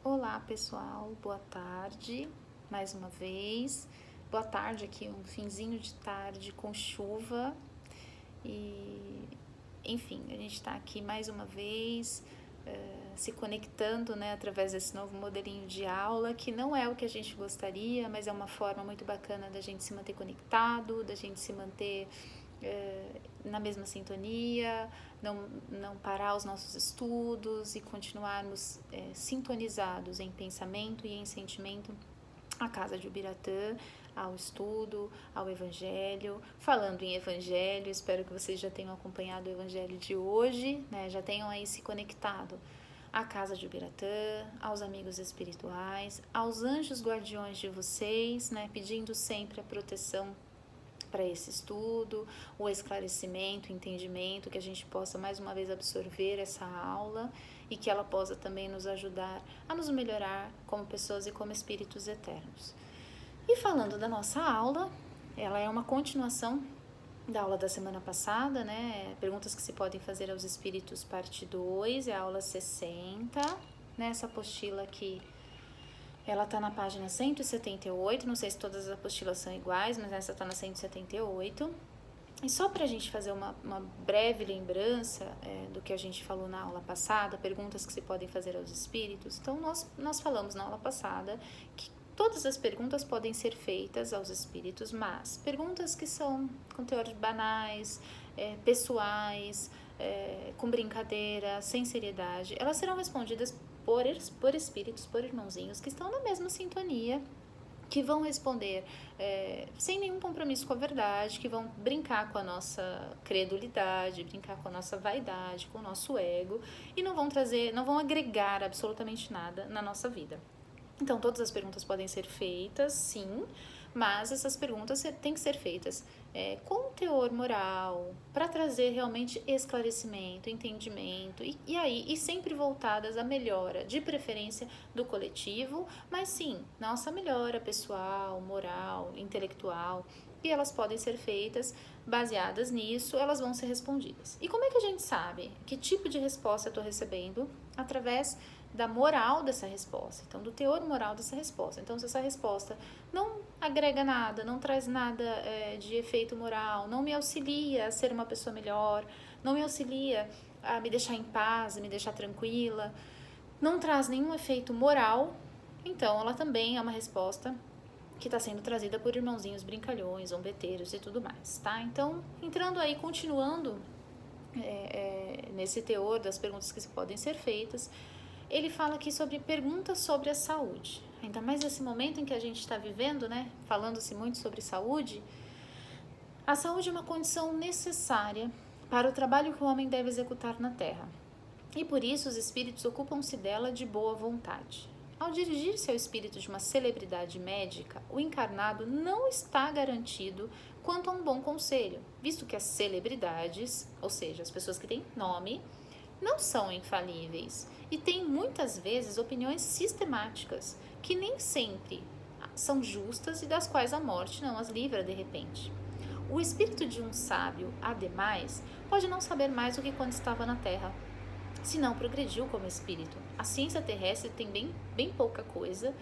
Olá pessoal, boa tarde, mais uma vez. Boa tarde aqui, um finzinho de tarde com chuva e, enfim, a gente está aqui mais uma vez se conectando, né, através desse novo modelinho de aula, que não é o que a gente gostaria, mas é uma forma muito bacana da gente se manter conectado, da gente se manter na mesma sintonia, não parar os nossos estudos e continuarmos sintonizados em pensamento e em sentimento à casa de Ubiratã, ao estudo, ao Evangelho. Falando em Evangelho, espero que vocês já tenham acompanhado o Evangelho de hoje, né? Já tenham aí se conectado à casa de Ubiratã, aos amigos espirituais, aos anjos guardiões de vocês, né? Pedindo sempre a proteção para esse estudo, o esclarecimento, o entendimento, que a gente possa mais uma vez absorver essa aula e que ela possa também nos ajudar a nos melhorar como pessoas e como espíritos eternos. E falando da nossa aula, ela é uma continuação da aula da semana passada, né? Perguntas que se podem fazer aos espíritos, parte 2, é a aula 60, nessa apostila aqui. Ela está na página 178, não sei se todas as apostilas são iguais, mas essa está na 178. E só para a gente fazer uma breve lembrança do que a gente falou na aula passada, perguntas que se podem fazer aos espíritos. Então, nós falamos na aula passada que todas as perguntas podem ser feitas aos espíritos, mas perguntas que são com teores banais, pessoais, com brincadeira, sem seriedade, elas serão respondidas por espíritos, por irmãozinhos que estão na mesma sintonia, que vão responder sem nenhum compromisso com a verdade, que vão brincar com a nossa credulidade, brincar com a nossa vaidade, com o nosso ego, e não vão agregar absolutamente nada na nossa vida. Então, todas as perguntas podem ser feitas, sim, mas essas perguntas têm que ser feitas com teor moral, para trazer realmente esclarecimento, entendimento, e sempre voltadas à melhora, de preferência do coletivo, mas sim, nossa melhora pessoal, moral, intelectual, e elas podem ser feitas baseadas nisso, elas vão ser respondidas. E como é que a gente sabe que tipo de resposta eu estou recebendo? Através da moral dessa resposta, então do teor moral dessa resposta. Então, se essa resposta não agrega nada, não traz nada de efeito moral, não me auxilia a ser uma pessoa melhor, não me auxilia a me deixar em paz, a me deixar tranquila, não traz nenhum efeito moral, então ela também é uma resposta que está sendo trazida por irmãozinhos brincalhões, zombeteiros e tudo mais, tá? Então, entrando aí, continuando nesse teor das perguntas que podem ser feitas, ele fala aqui sobre perguntas sobre a saúde. Ainda mais nesse momento em que a gente está vivendo, né? Falando-se muito sobre saúde. A saúde é uma condição necessária para o trabalho que o homem deve executar na Terra. E por isso os espíritos ocupam-se dela de boa vontade. Ao dirigir-se ao espírito de uma celebridade médica, o encarnado não está garantido quanto a um bom conselho, visto que as celebridades, ou seja, as pessoas que têm nome, não são infalíveis e têm muitas vezes opiniões sistemáticas que nem sempre são justas e das quais a morte não as livra de repente. O espírito de um sábio, ademais, pode não saber mais do que quando estava na Terra, se não progrediu como espírito. A ciência terrestre tem bem pouca coisa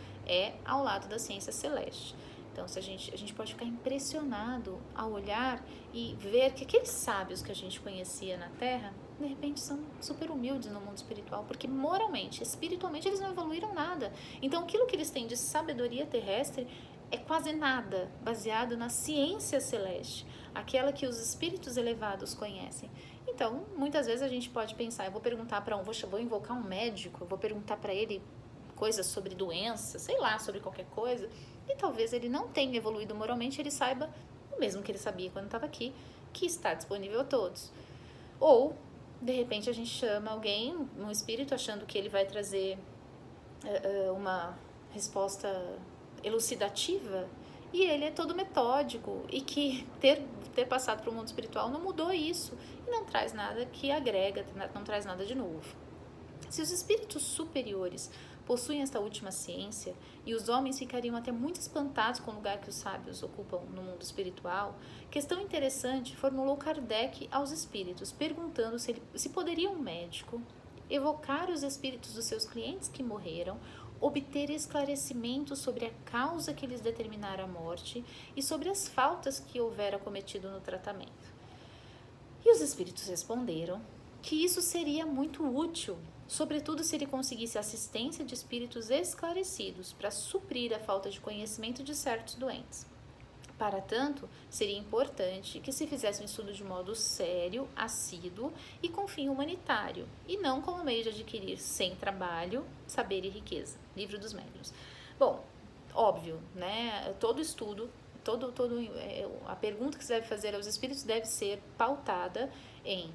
ao lado da ciência celeste. Então, se a gente pode ficar impressionado ao olhar e ver que aqueles sábios que a gente conhecia na Terra, de repente são super humildes no mundo espiritual, porque moralmente, espiritualmente, eles não evoluíram nada. Então, aquilo que eles têm de sabedoria terrestre é quase nada, baseado na ciência celeste, aquela que os espíritos elevados conhecem. Então, muitas vezes a gente pode pensar, eu vou perguntar para vou invocar um médico, eu vou perguntar para ele coisas sobre doença, sei lá, sobre qualquer coisa, e talvez ele não tenha evoluído moralmente, ele saiba o mesmo que ele sabia quando estava aqui, que está disponível a todos. Ou, de repente, a gente chama alguém, um espírito, achando que ele vai trazer uma resposta elucidativa, e ele é todo metódico, e que ter passado para o mundo espiritual não mudou isso, e não traz nada que agrega, não traz nada de novo. Se os espíritos superiores possuem esta última ciência, e os homens ficariam até muito espantados com o lugar que os sábios ocupam no mundo espiritual, questão interessante formulou Kardec aos espíritos, perguntando se poderia um médico evocar os espíritos dos seus clientes que morreram, obter esclarecimento sobre a causa que lhes determinara a morte e sobre as faltas que houvera cometido no tratamento. E os espíritos responderam que isso seria muito útil, sobretudo se ele conseguisse assistência de espíritos esclarecidos para suprir a falta de conhecimento de certos doentes. Para tanto, seria importante que se fizesse um estudo de modo sério, assíduo e com fim humanitário, e não como meio de adquirir sem trabalho, saber e riqueza. Livro dos Médiuns. Bom, óbvio, né? Todo estudo, a pergunta que se deve fazer aos espíritos deve ser pautada em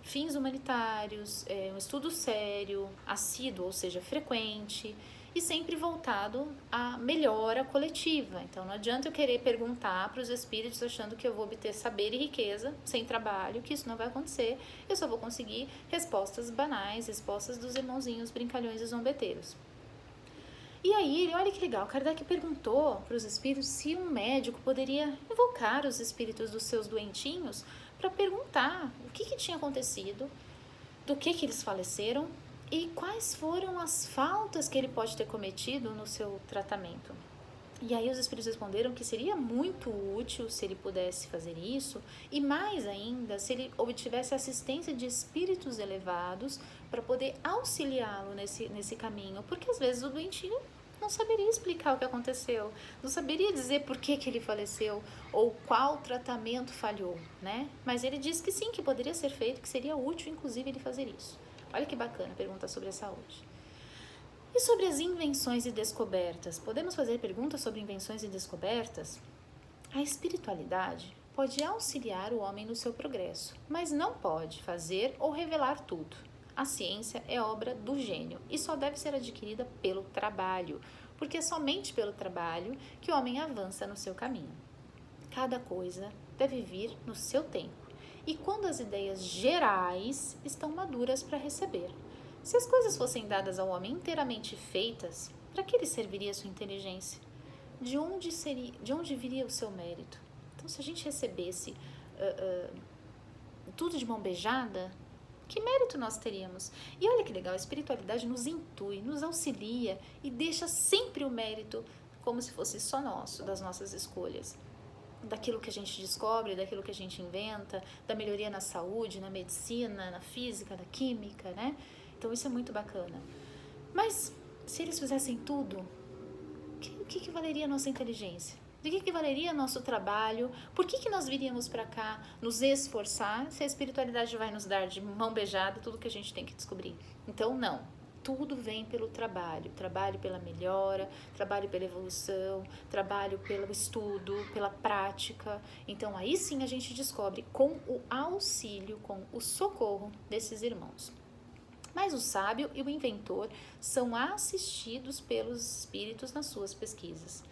fins humanitários, um estudo sério, assíduo, ou seja, frequente, e sempre voltado à melhora coletiva. Então não adianta eu querer perguntar para os espíritos achando que eu vou obter saber e riqueza sem trabalho, que isso não vai acontecer. Eu só vou conseguir respostas banais, respostas dos irmãozinhos brincalhões e zombeteiros. E aí, olha que legal, Kardec perguntou para os espíritos se um médico poderia invocar os espíritos dos seus doentinhos para perguntar o que tinha acontecido, do que eles faleceram e quais foram as faltas que ele pode ter cometido no seu tratamento. E aí os espíritos responderam que seria muito útil se ele pudesse fazer isso, e mais ainda, se ele obtivesse assistência de espíritos elevados para poder auxiliá-lo nesse caminho, porque às vezes o doentinho não saberia explicar o que aconteceu, não saberia dizer por que ele faleceu ou qual tratamento falhou, né? Mas ele disse que sim, que poderia ser feito, que seria útil inclusive ele fazer isso. Olha que bacana pergunta sobre a saúde. E sobre as invenções e descobertas? Podemos fazer perguntas sobre invenções e descobertas? A espiritualidade pode auxiliar o homem no seu progresso, mas não pode fazer ou revelar tudo. A ciência é obra do gênio e só deve ser adquirida pelo trabalho, porque é somente pelo trabalho que o homem avança no seu caminho. Cada coisa deve vir no seu tempo, e quando as ideias gerais estão maduras para receber. Se as coisas fossem dadas ao homem inteiramente feitas, para que lhe serviria a sua inteligência? De onde viria o seu mérito? Então, se a gente recebesse tudo de mão beijada, que mérito nós teríamos? E olha que legal, a espiritualidade nos intui, nos auxilia e deixa sempre o mérito como se fosse só nosso, das nossas escolhas. Daquilo que a gente descobre, daquilo que a gente inventa, da melhoria na saúde, na medicina, na física, na química, né? Então isso é muito bacana. Mas se eles fizessem tudo, o que valeria a nossa inteligência? De que valeria nosso trabalho? Por que nós viríamos para cá nos esforçar se a espiritualidade vai nos dar de mão beijada tudo que a gente tem que descobrir? Então não. Tudo vem pelo trabalho, trabalho pela melhora, trabalho pela evolução, trabalho pelo estudo, pela prática. Então aí sim a gente descobre com o auxílio, com o socorro desses irmãos. Mas o sábio e o inventor são assistidos pelos espíritos nas suas pesquisas.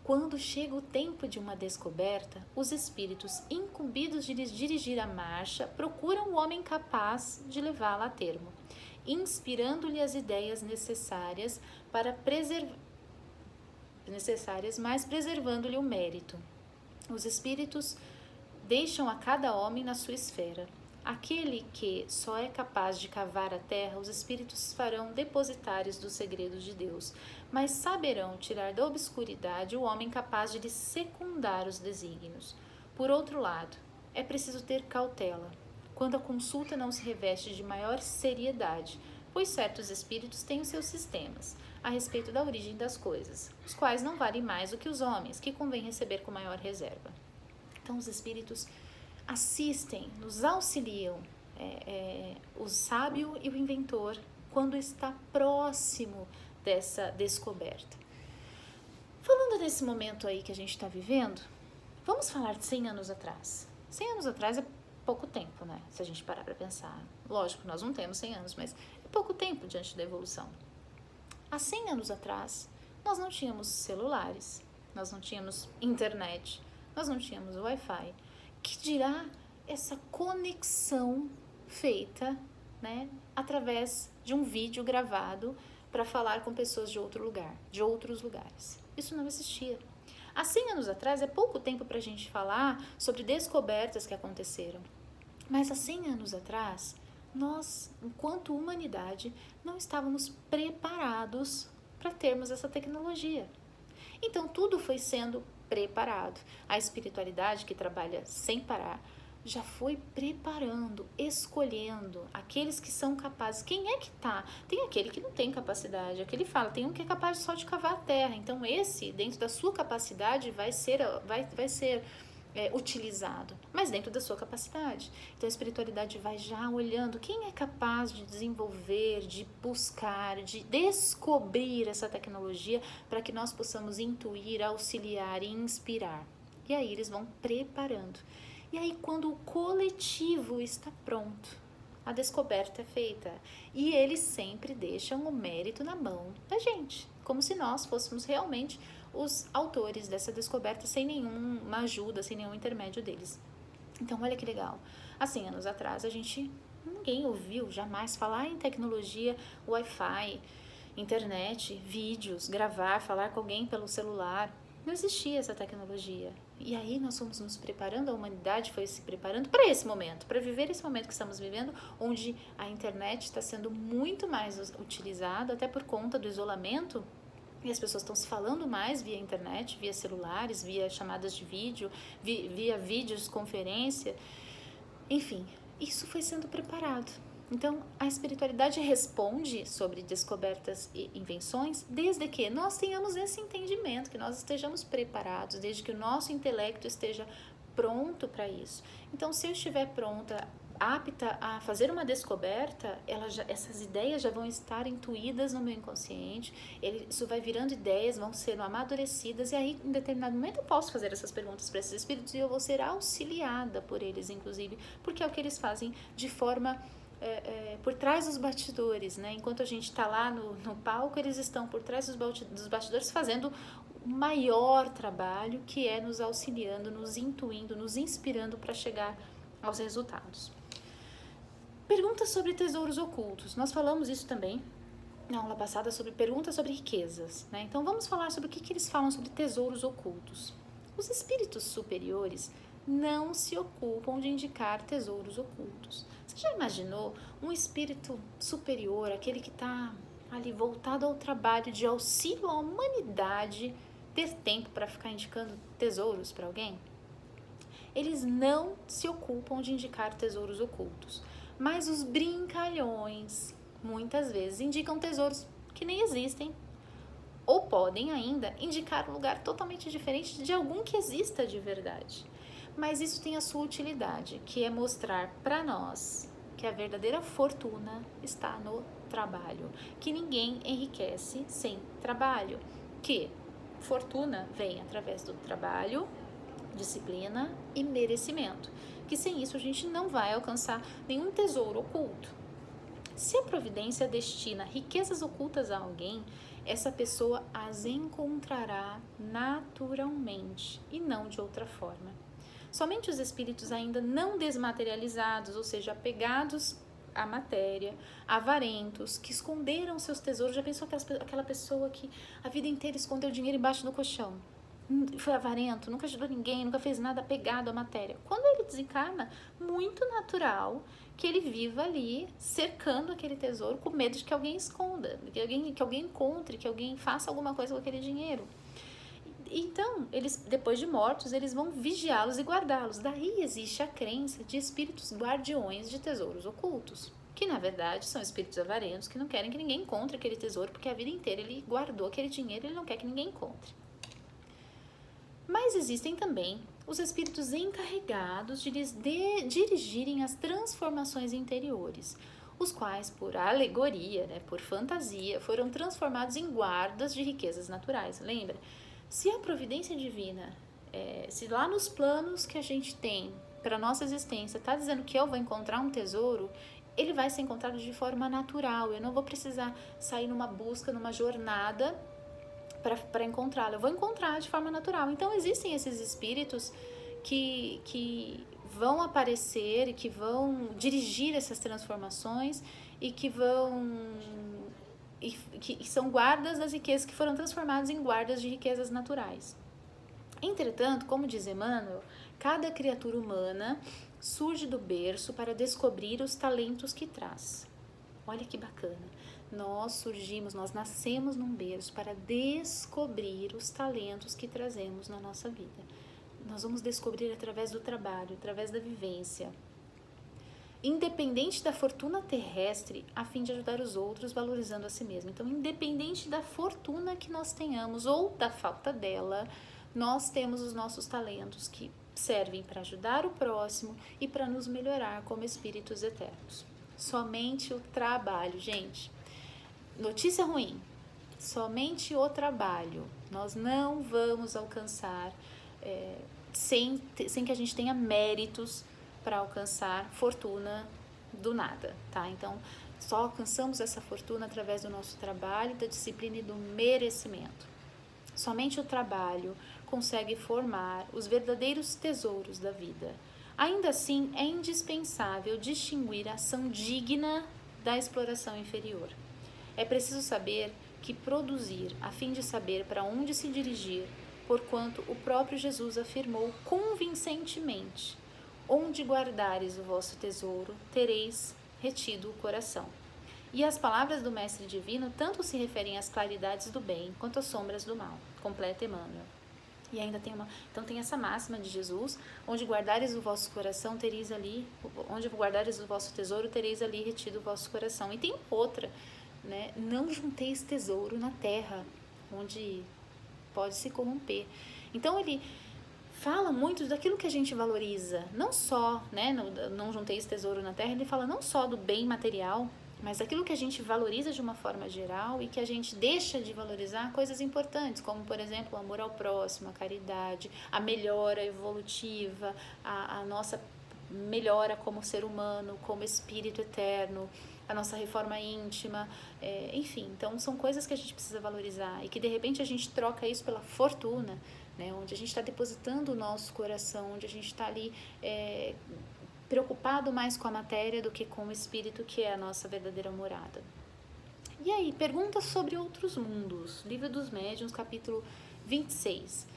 Quando chega o tempo de uma descoberta, os espíritos incumbidos de lhes dirigir a marcha procuram o homem capaz de levá-la a termo, inspirando-lhe as ideias necessárias, mas preservando-lhe o mérito. Os espíritos deixam a cada homem na sua esfera. Aquele que só é capaz de cavar a terra, os espíritos farão depositários dos segredos de Deus, mas saberão tirar da obscuridade o homem capaz de lhe secundar os desígnios. Por outro lado, é preciso ter cautela, quando a consulta não se reveste de maior seriedade, pois certos espíritos têm os seus sistemas a respeito da origem das coisas, os quais não valem mais do que os homens, que convém receber com maior reserva. Então os espíritos assistem, nos auxiliam, o sábio e o inventor, quando está próximo dessa descoberta. Falando nesse momento aí que a gente está vivendo, vamos falar de 100 anos atrás. 100 anos atrás é pouco tempo, né? Se a gente parar para pensar. Lógico, nós não temos 100 anos, mas é pouco tempo diante da evolução. Há 100 anos atrás, nós não tínhamos celulares, nós não tínhamos internet, nós não tínhamos Wi-Fi. Que dirá essa conexão feita, né, através de um vídeo gravado para falar com pessoas de outro lugar, de outros lugares. Isso não existia. Há 100 anos atrás é pouco tempo para a gente falar sobre descobertas que aconteceram. Mas há 100 anos atrás, nós, enquanto humanidade, não estávamos preparados para termos essa tecnologia. Então, tudo foi sendo preparado. A espiritualidade, que trabalha sem parar, já foi preparando, escolhendo aqueles que são capazes. Quem é que tá? Tem aquele que não tem capacidade, aquele fala, tem um que é capaz só de cavar a terra. Então, esse, dentro da sua capacidade, vai ser utilizado, mas dentro da sua capacidade. Então a espiritualidade vai já olhando quem é capaz de desenvolver, de buscar, de descobrir essa tecnologia para que nós possamos intuir, auxiliar e inspirar. E aí eles vão preparando. E aí quando o coletivo está pronto, a descoberta é feita. E eles sempre deixam o mérito na mão da gente, como se nós fôssemos realmente os autores dessa descoberta sem nenhuma ajuda, sem nenhum intermédio deles. Então, olha que legal. Há 100 anos atrás, ninguém ouviu jamais falar em tecnologia, Wi-Fi, internet, vídeos, gravar, falar com alguém pelo celular. Não existia essa tecnologia. E aí nós fomos nos preparando, a humanidade foi se preparando para esse momento, para viver esse momento que estamos vivendo, onde a internet está sendo muito mais utilizada, até por conta do isolamento. E as pessoas estão se falando mais via internet, via celulares, via chamadas de vídeo, via vídeos, conferência. Enfim, isso foi sendo preparado. Então, a espiritualidade responde sobre descobertas e invenções desde que nós tenhamos esse entendimento, que nós estejamos preparados, desde que o nosso intelecto esteja pronto para isso. Então, se eu estiver pronta, apta a fazer uma descoberta, essas ideias já vão estar intuídas no meu inconsciente, isso vai virando ideias, vão sendo amadurecidas, e aí em determinado momento eu posso fazer essas perguntas para esses espíritos e eu vou ser auxiliada por eles, inclusive, porque é o que eles fazem de forma por trás dos bastidores, né? Enquanto a gente está lá no palco, eles estão por trás dos bastidores fazendo o maior trabalho, que é nos auxiliando, nos intuindo, nos inspirando para chegar aos resultados. Perguntas sobre tesouros ocultos. Nós falamos isso também na aula passada sobre perguntas sobre riquezas, né? Então vamos falar sobre o que eles falam sobre tesouros ocultos. Os espíritos superiores não se ocupam de indicar tesouros ocultos. Você já imaginou um espírito superior, aquele que está ali voltado ao trabalho de auxílio à humanidade, ter tempo para ficar indicando tesouros para alguém? Eles não se ocupam de indicar tesouros ocultos, mas os brincalhões muitas vezes indicam tesouros que nem existem, ou podem ainda indicar um lugar totalmente diferente de algum que exista de verdade. Mas isso tem a sua utilidade, que é mostrar para nós que a verdadeira fortuna está no trabalho, que ninguém enriquece sem trabalho, que fortuna vem através do trabalho, disciplina e merecimento, que sem isso a gente não vai alcançar nenhum tesouro oculto. Se a providência destina riquezas ocultas a alguém, essa pessoa as encontrará naturalmente e não de outra forma. Somente os espíritos ainda não desmaterializados, ou seja, apegados à matéria, avarentos, que esconderam seus tesouros. Já pensou aquela pessoa que a vida inteira escondeu dinheiro embaixo do colchão? Foi avarento, nunca ajudou ninguém, nunca fez nada apegado à matéria. Quando ele desencarna, muito natural que ele viva ali cercando aquele tesouro com medo de que alguém esconda, que alguém encontre, que alguém faça alguma coisa com aquele dinheiro. Então, eles, depois de mortos, eles vão vigiá-los e guardá-los. Daí existe a crença de espíritos guardiões de tesouros ocultos, que na verdade são espíritos avarentos que não querem que ninguém encontre aquele tesouro, porque a vida inteira ele guardou aquele dinheiro e ele não quer que ninguém encontre. Mas existem também os espíritos encarregados de lhes dirigirem as transformações interiores, os quais, por alegoria, né, por fantasia, foram transformados em guardas de riquezas naturais. Lembra? Se a providência divina, se lá nos planos que a gente tem para a nossa existência está dizendo que eu vou encontrar um tesouro, ele vai ser encontrado de forma natural. Eu não vou precisar sair numa busca, numa jornada para encontrá-lo. Eu vou encontrar de forma natural. Então, existem esses espíritos que vão aparecer e que vão dirigir essas transformações e que são guardas das riquezas que foram transformadas em guardas de riquezas naturais. Entretanto, como diz Emmanuel, cada criatura humana surge do berço para descobrir os talentos que traz. Olha que bacana. nós nascemos num berço para descobrir os talentos que trazemos na nossa vida. Nós vamos descobrir através do trabalho, através da vivência, independente da fortuna terrestre, a fim de ajudar os outros, valorizando a si mesmo. Então, independente da fortuna que nós tenhamos ou da falta dela, nós temos os nossos talentos que servem para ajudar o próximo e para nos melhorar como espíritos eternos. Somente o trabalho, gente. Notícia ruim, somente o trabalho. Nós não vamos alcançar sem que a gente tenha méritos para alcançar fortuna do nada, tá? Então, só alcançamos essa fortuna através do nosso trabalho, da disciplina e do merecimento. Somente o trabalho consegue formar os verdadeiros tesouros da vida. Ainda assim, é indispensável distinguir a ação digna da exploração inferior. É preciso saber que produzir, a fim de saber para onde se dirigir, porquanto o próprio Jesus afirmou convincentemente: onde guardares o vosso tesouro, tereis retido o coração. E as palavras do Mestre Divino tanto se referem às claridades do bem quanto às sombras do mal. Completa Emmanuel. E ainda tem essa máxima de Jesus: onde guardares o vosso coração, tereis ali, onde guardares o vosso tesouro, tereis ali retido o vosso coração. E tem outra, né? Não junteis tesouro na terra, onde pode se corromper. Então ele fala muito daquilo que a gente valoriza, não só, né, não junteis tesouro na terra, ele fala não só do bem material, mas daquilo que a gente valoriza de uma forma geral e que a gente deixa de valorizar coisas importantes, como, por exemplo, o amor ao próximo, a caridade, a melhora evolutiva, a nossa melhora como ser humano, como espírito eterno, a nossa reforma íntima, enfim. Então, são coisas que a gente precisa valorizar e que, de repente, a gente troca isso pela fortuna, né, onde a gente está depositando o nosso coração, onde a gente está ali preocupado mais com a matéria do que com o espírito, que é a nossa verdadeira morada. E aí, perguntas sobre outros mundos. Livro dos Médiuns, capítulo 26.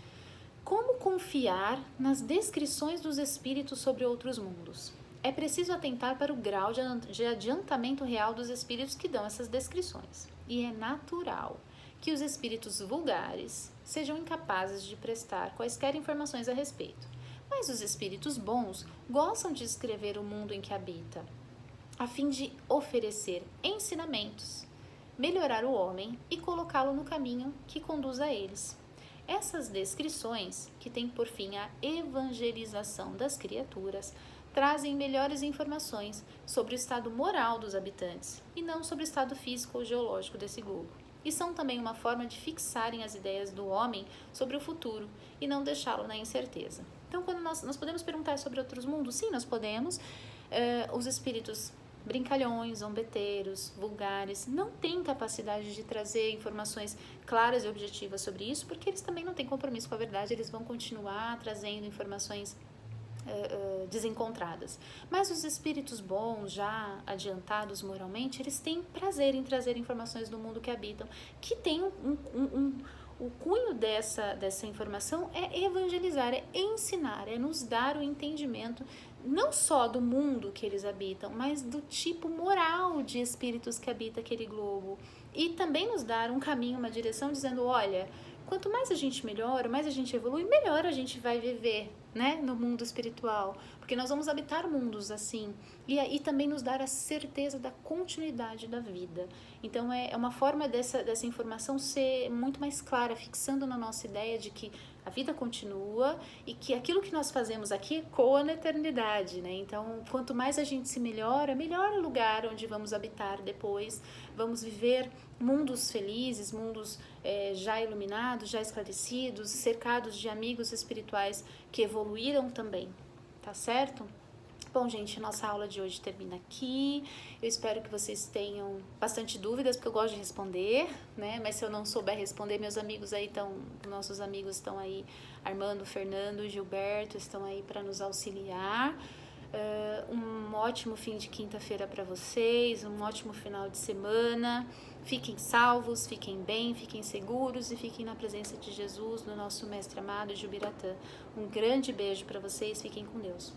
Como confiar nas descrições dos espíritos sobre outros mundos? É preciso atentar para o grau de adiantamento real dos espíritos que dão essas descrições. E é natural que os espíritos vulgares sejam incapazes de prestar quaisquer informações a respeito. Mas os espíritos bons gostam de escrever o mundo em que habita, a fim de oferecer ensinamentos, melhorar o homem e colocá-lo no caminho que conduz a eles. Essas descrições, que têm por fim a evangelização das criaturas, trazem melhores informações sobre o estado moral dos habitantes e não sobre o estado físico ou geológico desse globo. E são também uma forma de fixarem as ideias do homem sobre o futuro e não deixá-lo na incerteza. Então, quando nós podemos perguntar sobre outros mundos? Sim, nós podemos. Os espíritos brincalhões, zombeteiros, vulgares, não têm capacidade de trazer informações claras e objetivas sobre isso, porque eles também não têm compromisso com a verdade, eles vão continuar trazendo informações desencontradas. Mas os espíritos bons, já adiantados moralmente, eles têm prazer em trazer informações do mundo que habitam, que tem o cunho dessa informação é evangelizar, é ensinar, é nos dar o entendimento não só do mundo que eles habitam, mas do tipo moral de espíritos que habita aquele globo. E também nos dar um caminho, uma direção, dizendo, olha, quanto mais a gente melhora, mais a gente evolui, melhor a gente vai viver, né, no mundo espiritual, porque nós vamos habitar mundos assim, e aí também nos dar a certeza da continuidade da vida. Então é uma forma dessa informação ser muito mais clara, fixando na nossa ideia de que a vida continua e que aquilo que nós fazemos aqui ecoa na eternidade, né? Então, quanto mais a gente se melhora, melhor o lugar onde vamos habitar depois, vamos viver mundos felizes, mundos já iluminados, já esclarecidos, cercados de amigos espirituais que evoluíram também, tá certo? Bom, gente, nossa aula de hoje termina aqui. Eu espero que vocês tenham bastante dúvidas, porque eu gosto de responder, né? Mas se eu não souber responder, meus amigos aí nossos amigos estão aí, Armando, Fernando, Gilberto, estão aí para nos auxiliar. Um ótimo fim de quinta-feira para vocês, um ótimo final de semana. Fiquem salvos, fiquem bem, fiquem seguros e fiquem na presença de Jesus, do nosso Mestre amado, Jubiratã. Um grande beijo para vocês, fiquem com Deus.